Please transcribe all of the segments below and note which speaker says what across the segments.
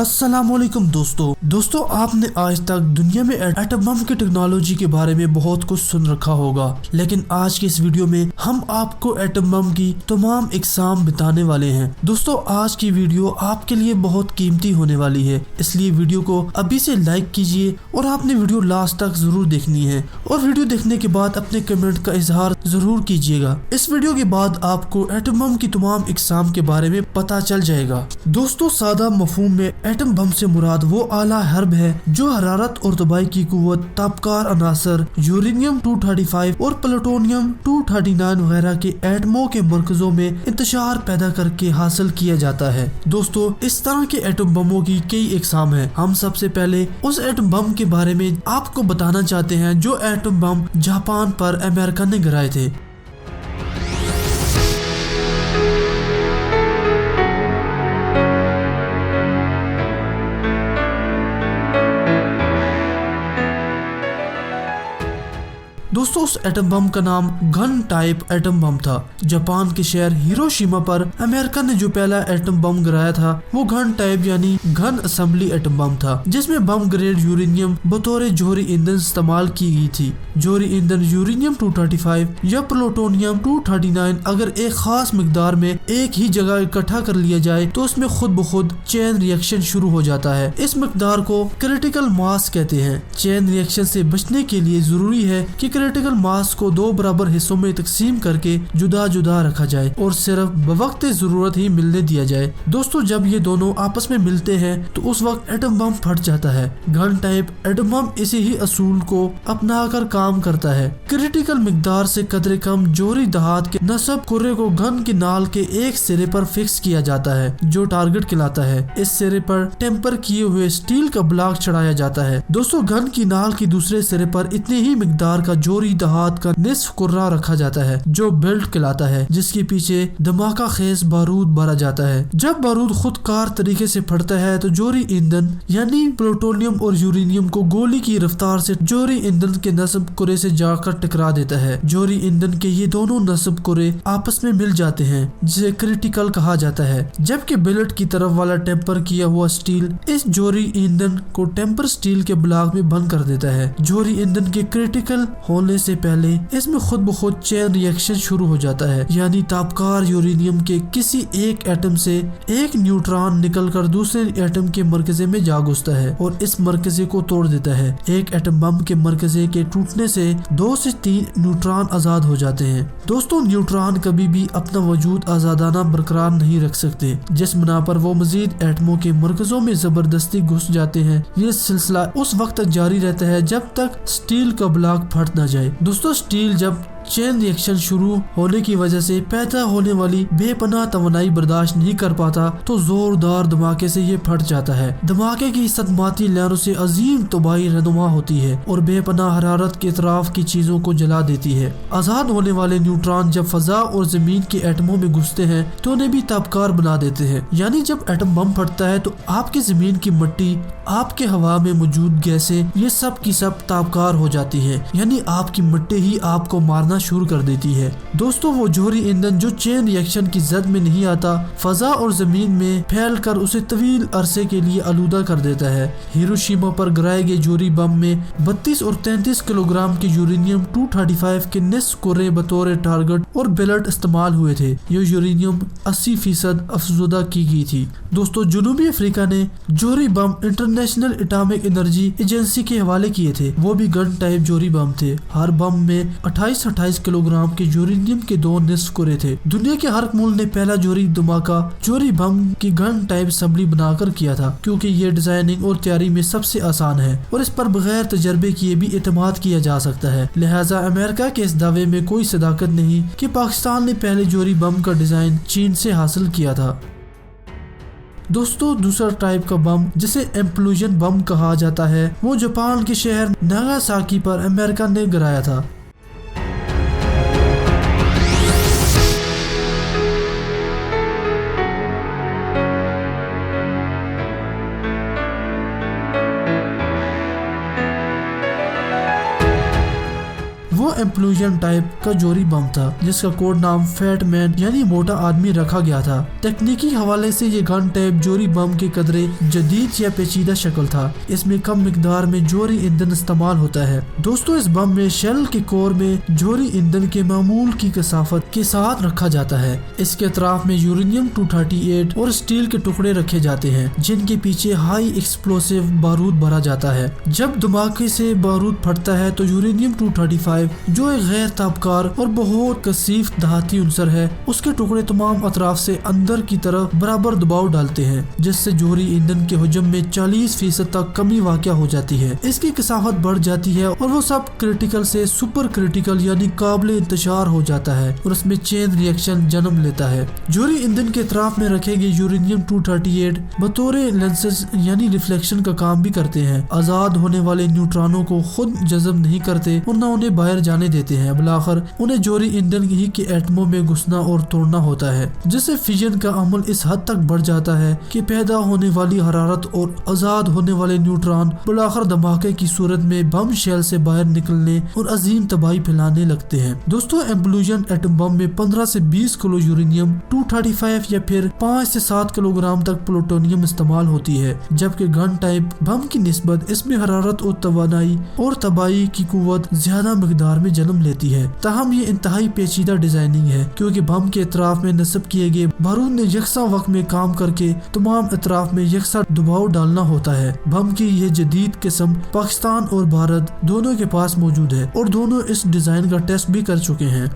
Speaker 1: अस्सलामुअलैकुम दोस्तों आपने आज तक दुनिया में एटम बम की टेक्नोलॉजी के बारे में बहुत कुछ सुन रखा होगा, लेकिन आज की इस वीडियो में हम आपको एटम बम की तमाम इकसाम बताने वाले हैं। दोस्तों आज की वीडियो आपके लिए बहुत कीमती होने वाली है, इसलिए वीडियो को अभी से लाइक कीजिए और आपने वीडियो लास्ट तक जरूर देखनी है और वीडियो देखने के बाद अपने कमेंट का इजहार जरूर कीजिएगा। इस वीडियो के बाद आपको एटम बम की तमाम इकसाम के बारे में पता चल जाएगा। दोस्तों सादा मफहूम में एटम बम से मुराद वो आला हर्ब है जो हरारत और तबाही की कुव्वत, तापकार अनासर यूरेनियम 235 और प्लूटोनियम 239 वगैरह के एटमों के मरकजों में इंतशार पैदा करके हासिल किया जाता है। दोस्तों इस तरह के एटम बमों की कई इकसाम है। हम सबसे पहले उस एटम बम के बारे में आपको बताना चाहते हैं जो एटम बम जापान पर अमेरिका ने गिराए थे। दोस्तों उस एटम बम का नाम घन टाइप एटम बम था। जापान के शहर हिरोशिमा पर अमेरिका ने जो पहला एटम बम गिराया था वो घन टाइप यानी घन असेंबली एटम बम था, जिसमें बम ग्रेड यूरेनियम बतौर जोहरी ईंधन इस्तेमाल की गई थी। जोहरी ईंधन यूरेनियम 235 या प्लूटोनियम 239 अगर एक खास मिकदार में एक ही जगह इकट्ठा कर लिया जाए तो उसमें खुद ब खुद चेन रिएक्शन शुरू हो जाता है। इस मिकदार को क्रिटिकल मास कहते हैं। चेन रिएक्शन से बचने के लिए जरूरी है कि क्रिटिकल मास को दो बराबर हिस्सों में तकसीम करके जुदा जुदा रखा जाए और सिर्फ बवक्त जरूरत ही मिलने दिया जाए। दोस्तों जब ये दोनों आपस में मिलते हैं तो उस वक्त एटम बम फट जाता है। घन टाइप एटम बम इसी ही असूल को अपनाकर काम करता है। क्रिटिकल मिकदार से कदरे कम जोहरी दहात के नस्ब कुर्रे को घन की नाल के एक सिरे पर फिक्स किया जाता है जो टारगेट कहलाता है। इस सिरे पर टेम्पर किए हुए स्टील का ब्लॉक चढ़ाया जाता है। दोस्तों घन की नाल की दूसरे सिरे पर इतने ही मिकदार का जोहरी दहात का निस्फ कुर्रा रखा जाता है जो बेल्ट कहलाता है, जिसके पीछे धमाका खेज बारूद भरा जाता है। जब बारूद खुदकार तरीके से फटता है तो जोहरी ईंधन यानी प्लूटोनियम और यूरेनियम को गोली की रफ्तार से जोहरी ईंधन के नस्ब कुरे से जाकर टकरा देता है। जोहरी ईंधन के ये दोनों नस्ब कुरे आपस में मिल जाते हैं जिसे क्रिटिकल कहा जाता है, जबकि बेल्ट की तरफ वाला टेम्पर किया हुआ स्टील इस जोहरी ईंधन को टेम्पर स्टील के ब्लॉक में बंद कर देता है। जोहरी ईंधन के क्रिटिकल होने से पहले इसमें खुद ब खुद चेन रिएक्शन शुरू हो जाता है, यानी तापकार यूरेनियम के किसी एक एटम से एक न्यूट्रॉन निकलकर दूसरे एटम के मरकजे में जा घुसता है और इस मरकजे को तोड़ देता है। एक एटम बम के मरकजे के टूटने से 2 से 3 न्यूट्रॉन आजाद हो जाते हैं। दोस्तों न्यूट्रॉन कभी भी अपना वजूद आजादाना बरकरार नहीं रख सकते, जिस बिना पर वो मजीद एटमों के मरकजों में जबरदस्ती घुस जाते हैं। ये सिलसिला उस वक्त तक जारी रहता है जब तक स्टील का ब्लॉक फट न जाए। दोस्तों स्टील जब चेन रिएक्शन शुरू होने की वजह से पैदा होने वाली बेपनाह तवानाई बर्दाश्त नहीं कर पाता तो जोरदार धमाके से ये फट जाता है। धमाके की सदमाती लहरों से अजीम तबाही रहनुमा होती है और बेपनाह हरारत के इतराफ की चीजों को जला देती है। आजाद होने वाले न्यूट्रॉन जब फजा और जमीन के एटमों में घुसते हैं तो उन्हें भी तापकार बना देते हैं, यानी जब एटम बम फटता है तो आपकी जमीन की मिट्टी, आपके हवा में मौजूद गैसें, ये सब की सब तापकार हो जाती है, यानी आपकी मिट्टी ही आपको मारना शुरू कर देती है। दोस्तों वो जोहरी ईंधन जो चेन रिएक्शन की जद में नहीं आता फजा और जमीन में फैल कर उसे तवील अरसे के लिए आलूदा कर देता है। हिरोशिमा पर गिराए गए जोहरी बम में 32 और 33 किलोग्राम के यूरेनियम 235 के निस्फ कुर्रे बतौर टारगेट और बेल्ट इस्तेमाल हुए थे। ये यूरेनियम 80% अफजुदा की गई थी। दोस्तों जनूबी अफ्रीका ने जोहरी बम इंटरनेशनल एटॉमिक एनर्जी एजेंसी के हवाले किए थे। वो भी गन टाइप जोहरी बम थे। हर बम में 28 किलोग्राम के यूरेनियम के 2 निस्फ कुरे थे। दुनिया के हर मुल्क ने पहला जोहरी धमाका जोहरी बम की गन टाइप असेंबली बनाकर किया था, क्योंकि ये डिजाइनिंग और तैयारी में सबसे आसान है और इस पर बगैर तजर्बे किए भी एतमाद किया जा सकता है। लिहाजा अमेरिका के इस दावे में कोई सदाकत नहीं कि पाकिस्तान ने पहले जोहरी बम का डिजाइन चीन से हासिल किया था। दोस्तों दूसरा टाइप का बम जिसे इम्प्लोजन बम कहा जाता है वो जापान के शहर नागासाकी पर अमेरिका ने गिराया था। वो इम्प्लोजन टाइप का जोरी बम था जिसका कोड नाम फैट मैन यानी मोटा आदमी रखा गया था। तकनीकी हवाले से ये गन टाइप जोरी बम के कदरे जदीद या पेचीदा शक्ल था। इसमें कम मिकदार में जोरी ईंधन इस्तेमाल होता है। दोस्तों इस बम में शेल के कोर में जोरी ईंधन के मामूल की कसाफत के साथ रखा जाता है। इसके अतराफ में यूरेनियम 238 और स्टील के टुकड़े रखे जाते हैं जिनके पीछे हाई एक्सप्लोसिव बारूद भरा जाता है। जब धमाके से बारूद फटता है तो यूरेनियम 235 जो एक गैर ताबकार और बहुत कसीफ धाती उनसर है उसके टुकड़े तमाम अतराफ से अंदर की तरफ बराबर दबाव डालते हैं जिससे जोहरी ईंधन के हुजम में 40% तक कमी वाक़या हो जाती है। इसकी कसाफत बढ़ जाती है और वो सब क्रिटिकल से सुपर क्रिटिकल यानी काबिल इंतशार हो जाता है और उसमें चेन रिएक्शन जन्म लेता है। जोहरी ईंधन के अतराफ में रखे गए यूरेनियम 238 बतौर लेंसेज यानी रिफ्लेक्शन का काम भी करते हैं। आजाद होने वाले न्यूट्रॉनों को खुद जज़ब नहीं करते और न उन्हें बाहर जाने देते हैं। बिलाखिर उन्हें जोहरी ईंधन ही के एटमों में घुसना और तोड़ना होता है जिससे फिजन का अमल इस हद तक बढ़ जाता है कि पैदा होने वाली हरारत और आजाद होने वाले न्यूट्रॉन बिलाखिर धमाके की सूरत में बम शेल से बाहर निकलने और अजीम तबाही फैलाने लगते हैं। दोस्तों इम्प्लोजन एटम बम में 15 से 20 किलो यूरेनियम 235 या फिर 5 से 7 किलोग्राम तक प्लूटोनियम इस्तेमाल होती है, जबकि गन टाइप बम की निस्बत इसमें हरारत और तवानाई और तबाही की कुव्वत ज्यादा मिकदार में जन्म लेती है। ताहम ये इंतहाई पेचीदा डिजाइनिंग है क्योंकि बम के अतराफ में नस्ब किए गए बारूद ने यकसा वक्त में काम करके तमाम अतराफ में यकसा दबाव डालना होता है। बम की यह जदीद किस्म पाकिस्तान और भारत दोनों के पास मौजूद है और दोनों इस डिजाइन का टेस्ट भी कर चुके हैं।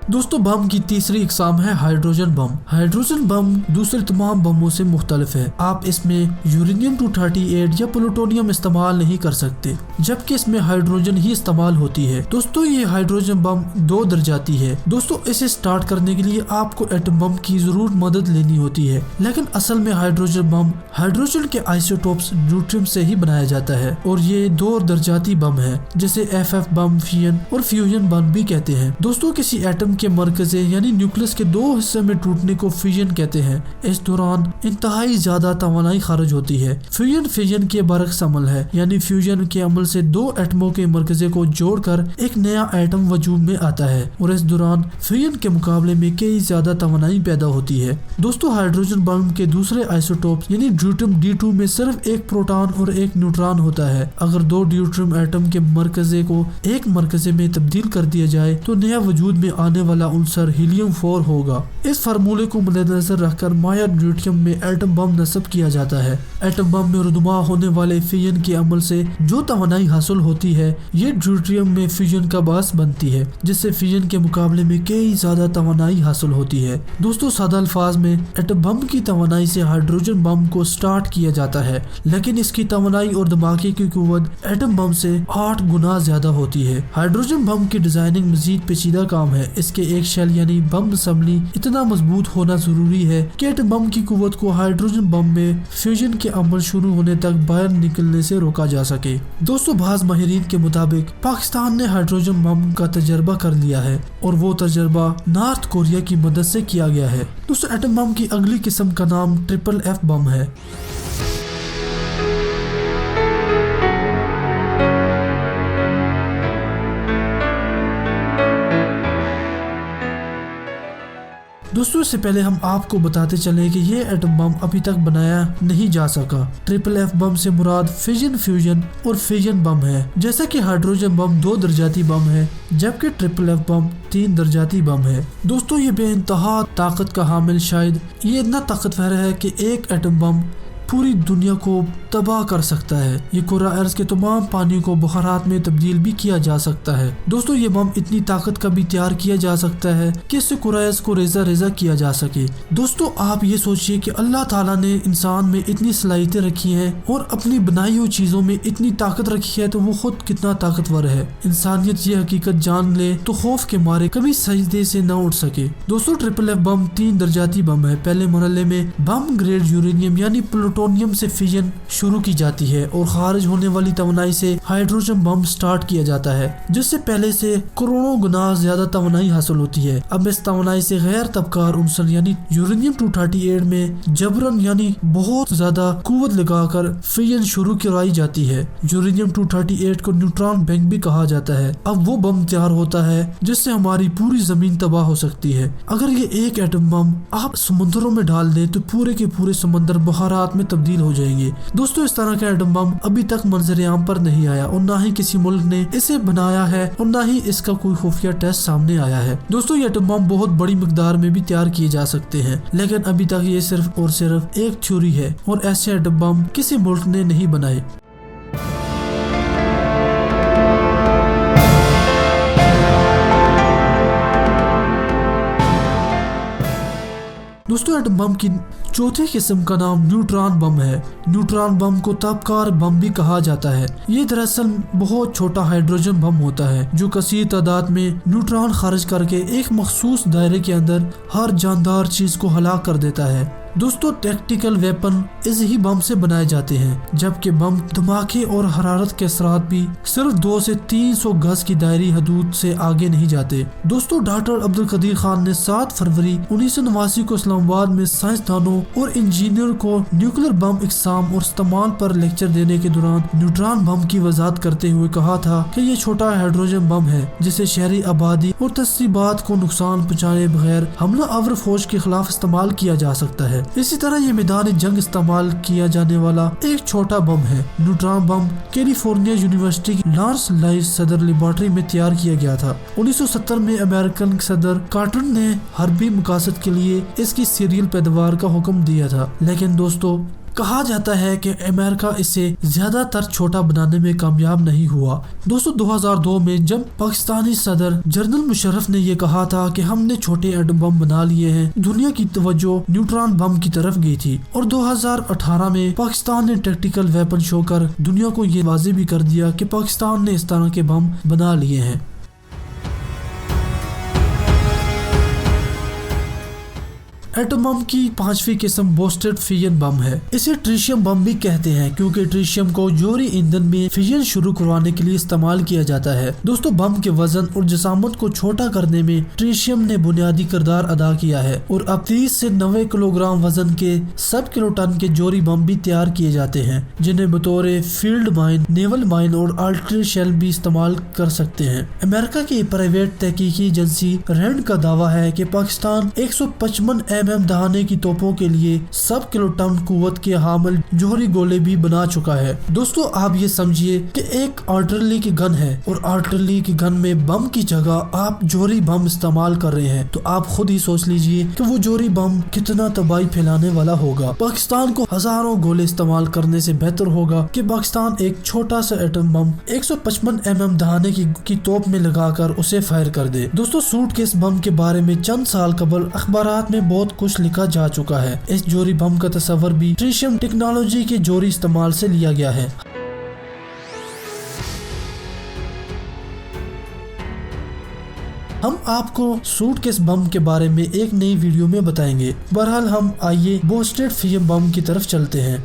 Speaker 1: दोस्तों बम की तीसरी इकसाम है हाइड्रोजन बम। हाइड्रोजन बम दूसरे तमाम बमों से मुख्तलिफ है। आप इसमें यूरेनियम 238 या प्लूटोनियम इस्तेमाल नहीं कर सकते जबकि इसमें हाइड्रोजन ही इस्तेमाल होती है। दोस्तों ये हाइड्रोजन बम 2 दर्जाती है। दोस्तों इसे स्टार्ट करने के लिए आपको एटम बम की जरूर मदद लेनी होती है, लेकिन असल में हाइड्रोजन बम हाइड्रोजन के आइसोटोप्स न्यूट्रियम से ही बनाया जाता है और ये 2 दर्जाती बम है जिसे FF बम, फिजन और फ्यूजन बम भी कहते हैं। दोस्तों किसी एटम के मरकजे यानी न्यूक्लियस के 2 हिस्से में टूटने को फ्यूजन कहते हैं। इस दौरान इंतहाई ज्यादा तवानाई खारिज होती है। फ्यूजन फिजन के बरक्स अमल है यानी फ्यूजन के अमल से 2 एटमों के मरकजे को जोड़कर एक नया एटम वजूद में आता है और इस दौरान फ्यूजन के मुकाबले में कई ज्यादा तवानाई पैदा होती है। दोस्तों हाइड्रोजन बम के दूसरे आइसोटोप यानी ड्यूट्रियम D2 में सिर्फ एक प्रोटॉन और एक न्यूट्रॉन होता है। अगर 2 ड्यूट्रियम एटम के मरकजे को एक मरकजे में तब्दील कर दिया जाए तो नया वजूद में आने वाला उनसर हीलियम 4 होगा। इस फार्मूले को मद्देनजर रखकर माया ड्यूट्रियम में एटम बम नस्ब किया जाता है। एटम बम में रुनुमा होने वाले फिजन के अमल से जो तवानाई हासिल होती है ये ड्यूट्रियम में फिजन का बास बनती है जिससे फिजन के मुकाबले में कई ज्यादा तवानाई हासिल होती है। दोस्तों सादा अल्फाज में एटम बम की तवानाई से हाइड्रोजन बम को स्टार्ट किया जाता है, लेकिन इसकी तवानाई और धमाके की कुव्वत एटम बम से 8 गुना ज्यादा होती है। हाइड्रोजन बम की डिजाइनिंग मजीद पेचीदा काम है। इसके एक शेल यानी बम असम्बली इतना मजबूत होना जरूरी है कि एटम बम की कुव्वत को हाइड्रोजन बम में फ्यूजन के अमल शुरू होने तक बाहर निकलने से रोका जा सके। दोस्तों बाज़ माहिरीन के मुताबिक पाकिस्तान ने हाइड्रोजन बम का तजर्बा कर लिया है और वो तजर्बा नॉर्थ कोरिया की मदद से किया गया है। दोस्तों एटम बम की अगली किस्म का नाम FFF बम है। दोस्तों इससे पहले हम आपको बताते चले कि ये एटम बम अभी तक बनाया नहीं जा सका। FFF बम से मुराद फिजन, फ्यूजन और फिजन बम है। जैसा कि हाइड्रोजन बम 2 दर्जाती बम है जबकि FFF बम 3 दर्जाती बम है। दोस्तों ये बेइंतहा ताकत का हामिल, शायद ये इतना ताकतवर है कि एक एटम बम पूरी दुनिया को तबाह कर सकता है। ये कुर्रा अर्ज के तमाम पानी को बुखारात में तब्दील भी किया जा सकता है। दोस्तों ये बम इतनी ताकत का भी तैयार किया जा सकता है कि इससे कुर्रा अर्ज को रेजा रेजा किया जा सके। दोस्तों आप ये सोचिए कि अल्लाह ताला ने इंसान में इतनी सलाहियतें रखी हैं और अपनी बनाई हुई चीजों में इतनी ताकत रखी है तो वो खुद कितना ताकतवर है। इंसानियत ये हकीकत जान ले तो खौफ के मारे कभी सजदे से न उठ सके। दोस्तों FFF बम 3 दर्जाती बम है। पहले मरहले में बम ग्रेड यूरेनियम यानी प्लूटोनियम प्लूटोनियम से फिजन शुरू की जाती है और खारिज होने वाली तवानाई से हाइड्रोजन बम स्टार्ट किया जाता है, जिससे पहले से करोड़ों गुना ज्यादा तवानाई हासिल होती है। अब इस तवानाई से गैर तबकार उनसर यानी यूरेनियम 238 में जबरन यानी बहुत ज्यादा कुव्वत लगाकर फिजन शुरू कराई जाती है। यूरेनियम 238 को न्यूट्रॉन बैंक भी कहा जाता है। अब वो बम तैयार होता है जिससे हमारी पूरी जमीन तबाह हो सकती है। अगर ये एक एटम बम आप समुद्रों में डाल दें तो पूरे के पूरे समंदर बहारात में तब्दील हो जाएंगे। दोस्तों, इस तरह का एटम बम अभी तक मंजर आम पर नहीं आया और ना ही किसी मुल्क ने इसे बनाया है और ना ही इसका कोई खुफिया टेस्ट सामने आया है। दोस्तों, ये एटम बम बहुत बड़ी मिकदार में भी तैयार किए जा सकते हैं, लेकिन अभी तक ये सिर्फ और सिर्फ एक थ्योरी है और ऐसे एटम बम किसी मुल्क ने नहीं बनाए। दोस्तों, एटम बम की चौथी किस्म का नाम न्यूट्रॉन बम है। न्यूट्रॉन बम को तापकार बम भी कहा जाता है। ये दरअसल बहुत छोटा हाइड्रोजन बम होता है जो कसीर तादाद में न्यूट्रॉन खारिज करके एक मखसूस दायरे के अंदर हर जानदार चीज को हलाक कर देता है। दोस्तों, टैक्टिकल वेपन इस ही बम से बनाए जाते हैं, जबकि बम धमाके और हरारत के असरात भी सिर्फ 2 से 300 गज की दायरी हदूद से आगे नहीं जाते। दोस्तों, डॉक्टर अब्दुल कदीर खान ने 7 फरवरी 1989 को इस्लामाबाद में साइंसदानों और इंजीनियर को न्यूक्लियर बम इकसाम और इस्तेमाल पर लेक्चर देने के दौरान न्यूट्रॉन बम की वजाहत करते हुए कहा था कि ये छोटा हाइड्रोजन बम है जिसे शहरी आबादी और तस्रीबात को नुकसान पहुँचाने बगैर हमला आवर फौज के खिलाफ इस्तेमाल किया जा सकता है। इसी तरह ये मैदान जंग इस्तेमाल किया जाने वाला एक छोटा बम है। न्यूट्रॉन बम कैलिफोर्निया यूनिवर्सिटी की लॉर्स लाइस सदर लेबोरेटरी में तैयार किया गया था। 1970 में अमेरिकन सदर कार्टर ने हर्बी मकासद के लिए इसकी सीरियल पैदावार का हुक्म दिया था, लेकिन दोस्तों कहा जाता है कि अमेरिका इसे ज्यादातर छोटा बनाने में कामयाब नहीं हुआ। दोस्तों, 2002 में जब पाकिस्तानी सदर जनरल मुशर्रफ ने ये कहा था कि हमने छोटे एटम बम बना लिए हैं, दुनिया की तवज्जो न्यूट्रॉन बम की तरफ गई थी और 2018 में पाकिस्तान ने टैक्टिकल वेपन शो कर दुनिया को ये वाज़ेह भी कर दिया कि पाकिस्तान ने इस तरह के बम बना लिए हैं। एटम बम की 5वीं किस्म बोस्टेड फिजन बम है। इसे ट्रिशियम बम भी कहते हैं क्योंकि ट्रिशियम को जोहरी ईंधन में फिजन शुरू करवाने के लिए इस्तेमाल किया जाता है। दोस्तों, बम के वजन और जसामत को छोटा करने में ट्रिशियम ने बुनियादी किरदार अदा किया है और अब 30 से 90 किलोग्राम वजन के सब किलोटन के जोहरी बम भी तैयार किए जाते हैं, जिन्हें बतौर फील्ड माइन, नेवल माइन और आर्टिलरी शेल भी इस्तेमाल कर सकते हैं। अमेरिका की प्राइवेट तहकीकी एजेंसी रैंड का दावा है कि पाकिस्तान 155 mm दहाने की तोपों के लिए सब किलोटन कुव्वत के हामिल जोहरी गोले भी बना चुका है। दोस्तों, आप ये समझिए कि एक आर्टिलरी की गन है और आर्टिलरी की गन में बम की जगह आप जोहरी बम इस्तेमाल कर रहे हैं, तो आप खुद ही सोच लीजिए कि वो जोहरी बम कितना तबाही फैलाने वाला होगा। पाकिस्तान को हजारों गोले इस्तेमाल करने से बेहतर होगा कि पाकिस्तान एक छोटा सा एटम बम 155 mm दहाने की तोप में लगाकर उसे फायर कर दे। दोस्तों, सूटकेस बम के बारे में चंद साल कबल अखबारात में बहुत कुछ लिखा जा चुका है। इस जोहरी बम का तस्वर भी ट्रिशियम टेक्नोलॉजी के जोहरी इस्तेमाल से लिया गया है। हम आपको सूटकेस बम के बारे में एक नई वीडियो में बताएंगे। बहरहाल हम आइए बोस्टेड फिजन बम की तरफ चलते हैं।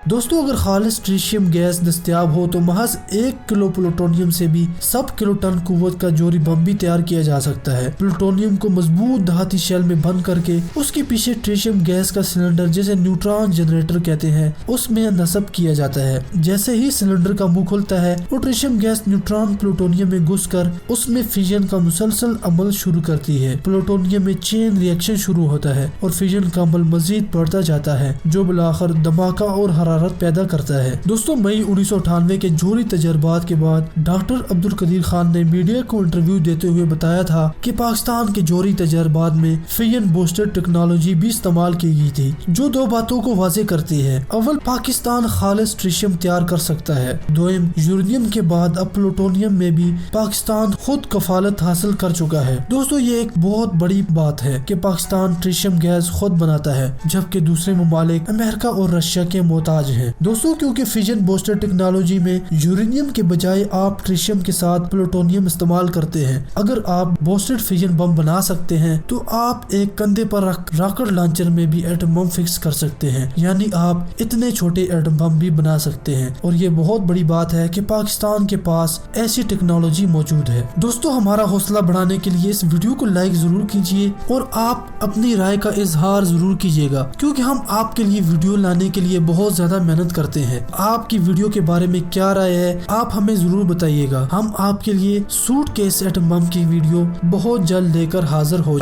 Speaker 1: दोस्तों, अगर खालिस ट्रिशियम गैस दस्तयाब हो तो महज 1 किलो प्लूटोनियम से भी सब किलोटन कुव्वत का जोहरी बम भी तैयार किया जा सकता है। प्लूटोनियम को मजबूत धाती शेल में बंद करके उसके पीछे ट्रिशियम गैस का सिलेंडर, जिसे न्यूट्रॉन जनरेटर कहते हैं, उसमें नस्ब किया जाता है। जैसे ही सिलेंडर का मुंह खुलता है और ट्रिशियम गैस न्यूट्रॉन प्लूटोनियम में घुसकर उसमें फिजन का मुसलसल अमल शुरू करती है। प्लूटोनियम में चेन रिएक्शन शुरू होता है और फिजन का अमल मजीद बढ़ता जाता है, जो बिलाखिर धमाका और हरारत पैदा करता है। दोस्तों, मई 1998 के जोहरी तजर्बात के बाद डॉक्टर अब्दुल कदीर खान ने मीडिया को इंटरव्यू देते हुए बताया था कि पाकिस्तान के जोहरी तजर्बात में फिजन बोस्टेड टेक्नोलॉजी भी इस्तेमाल की गई थी, जो 2 बातों को वाज़ेह करती है। अव्वल, पाकिस्तान खालिस ट्रिशियम तैयार कर सकता है। दोयम, यूरेनियम के बाद अब प्लूटोनियम में भी पाकिस्तान खुद कफालत हासिल कर चुका है। दोस्तों, ये एक बहुत बड़ी बात है कि पाकिस्तान ट्रिशियम गैस खुद बनाता है, जबकि दूसरे ममालिक अमेरिका और रशिया के मोहताज ताज हैं दोस्तों, क्योंकि फिजन बूस्टर टेक्नोलॉजी में यूरेनियम के बजाय आप ट्रिशियम के साथ प्लूटोनियम इस्तेमाल करते हैं। अगर आप बूस्टेड फिजन बम बना सकते हैं तो आप एक कंधे पर रख रॉकेट लॉन्चर में भी एटम बम फिक्स कर सकते हैं, यानी आप इतने छोटे एटम बम भी बना सकते हैं। और ये बहुत बड़ी बात है कि पाकिस्तान के पास ऐसी टेक्नोलॉजी मौजूद है। दोस्तों, हमारा हौसला बढ़ाने के लिए इस वीडियो को लाइक जरूर कीजिए और आप अपनी राय का इजहार जरूर कीजिएगा, क्योंकि हम आपके लिए वीडियो लाने के लिए बहुत ज्यादा मेहनत करते हैं। आपकी वीडियो के बारे में क्या राय है आप हमें जरूर बताइएगा। हम आपके लिए सूटकेस एटम बम की वीडियो बहुत जल्द लेकर हाजिर हो